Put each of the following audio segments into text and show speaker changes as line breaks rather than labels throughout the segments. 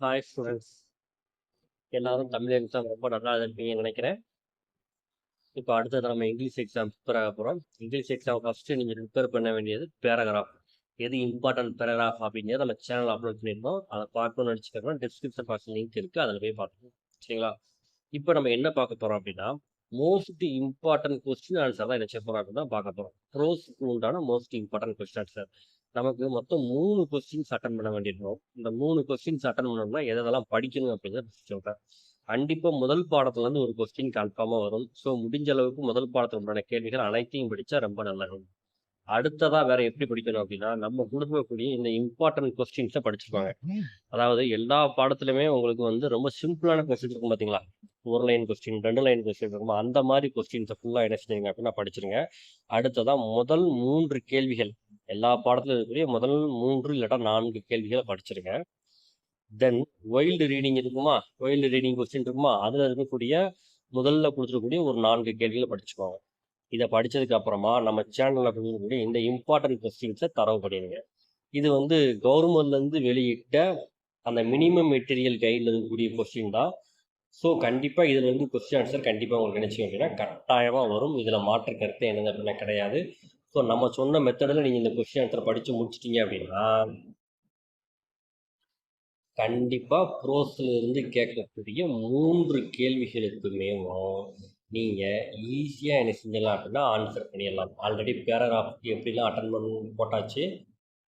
Hi students, எல்லாரும் Tamil exam ரொம்ப நல்லா இருப்பீங்கன்னு நினைக்கிறேன். இப்போ அடுத்தது நம்ம இங்கிலீஷ் எக்ஸாம் ப்ரிப்பேர் ஆக போகிறோம். இங்கிலீஷ் எக்ஸாம் ஃபஸ்ட்டு நீங்கள் ப்ரிப்பேர் பண்ண வேண்டியது பேராகிராஃப். எது இம்பார்ட்டன்ட் பேராகிராஃப் அப்படிங்கிறத நம்ம சேனல் அப்லோட் பண்ணியிருந்தோம். அதை பார்க்கணும்னு நினச்சிக்கிறோம். டிஸ்கிரிப்ஷன் பாக்ஸ் லிங்க் இருக்குது, அதில் போய் பார்க்கணும். சரிங்களா? இப்போ நம்ம என்ன பார்க்க போகிறோம் அப்படின்னா, மோஸ்ட் இம்பார்ட்டன்ட் கொஸ்டின் ஆன்சர் தான் என்ன செய்ய போகிறோம் அப்படின்னா பார்க்க போகிறோம். ப்ரோஸ்க்கு உண்டான மோஸ்ட் இம்பார்ட்டன்ட் கொஸ்டின் ஆன்சர். நமக்கு மொத்தம் 3 கொஸ்டின்ஸ் அட்டன் பண்ண வேண்டியிருக்கும். இந்த 3 கொஸ்டின்ஸ் அட்டன் பண்ணணும்னா எதெல்லாம் படிக்கணும் அப்படிங்கிறத சொல்கிறேன். கண்டிப்பாக முதல் பாடத்துலேருந்து ஒரு கொஸ்டின் கன்ஃபார்மாக வரும். ஸோ முடிஞ்ச அளவுக்கு முதல் பாடத்துக்கு உண்டான கேள்விகள் அனைத்தையும் படித்தா ரொம்ப நல்லது. அடுத்ததாக வேற எப்படி படிக்கணும் அப்படின்னா, நம்ம கொடுக்கக்கூடிய இந்த இம்பார்ட்டன்ட் கொஸ்டின்ஸை படிச்சிருப்பாங்க. அதாவது எல்லா பாடத்துலையுமே உங்களுக்கு வந்து ரொம்ப சிம்பிளான கொஸ்டின் இருக்கும் பார்த்தீங்களா? ஒரு லைன் கொஸ்டின், 2 லைன் கொஸ்டின் இருக்கும். அந்த மாதிரி கொஸ்டின்ஸை ஃபுல்லாக என்ன செஞ்சீங்க அப்படின்னா படிச்சிருங்க. அடுத்ததான் முதல் 3 கேள்விகள், எல்லா பாடத்துல இருக்கக்கூடிய முதல் 3 இல்லாட்டா 4 கேள்விகளை படிச்சிருங்க. தென் வைல்டு ரீடிங் இருக்குமா, வைல்டு ரீடிங் கொஸ்டின் இருக்குமா, அதில் இருக்கக்கூடிய முதல்ல கொடுத்துருக்கக்கூடிய ஒரு 4 கேள்விகளை படிச்சுக்கோங்க. இதை படித்ததுக்கு அப்புறமா நம்ம சேனலில் கொடுக்கக்கூடிய இந்த இம்பார்ட்டன்ட் கொஸ்டின்ஸை தரவு பண்ணிடுங்க. இது வந்து கவர்மெண்ட்லேருந்து வெளியிட்ட அந்த மினிமம் மெட்டீரியல் கைடில் இருக்கக்கூடிய கொஸ்டின் தான். ஸோ கண்டிப்பாக இதில் வந்து கொஸ்டின் ஆன்சர் கண்டிப்பாக உங்களுக்கு நினச்சிங்க அப்படின்னா கட்டாயமாக வரும். இதில் மாற்று கருத்து என்னது அப்படின்னா கிடையாது. ஸோ நம்ம சொன்ன மெத்தடில் நீங்கள் இந்த கொஸ்டின் ஆன்சரை படித்து முடிச்சிட்டிங்க அப்படின்னா கண்டிப்பாக ப்ரோஸில் இருந்து கேட்கக்கூடிய 3 கேள்விகளுக்குமே நீங்கள் ஈஸியாக என்ன செஞ்சிடலாம் அப்படின்னா ஆன்சர் பண்ணிடலாம். ஆல்ரெடி பேராகிராஃப்க்கு எப்படிலாம் அட்டன் பண்ண போட்டாச்சு.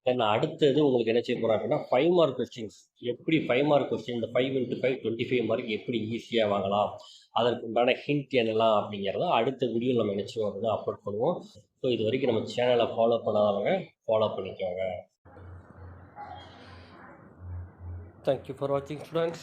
தென் அடுத்தது உங்களுக்கு என்ன செய்ய போகிறோம் அப்படின்னா 5 மார்க் கொஸ்டின்ஸ். எப்படி 5 மார்க் கொஸ்டின், இந்த 5 × 5 25 மார்க் எப்படி ஈஸியாக வாங்கலாம், அதற்கு உண்டான ஹிண்ட் என்னலாம் அப்படிங்கிறத அடுத்த வீடியோ நம்ம என்ன செய்வோம் அப்படின்னா அப்லோட் பண்ணுவோம். ஸோ இது வரைக்கும் நம்ம சேனலை ஃபாலோ பண்ணாதவங்க ஃபாலோ பண்ணிக்கோங்க. Thank you for watching, students.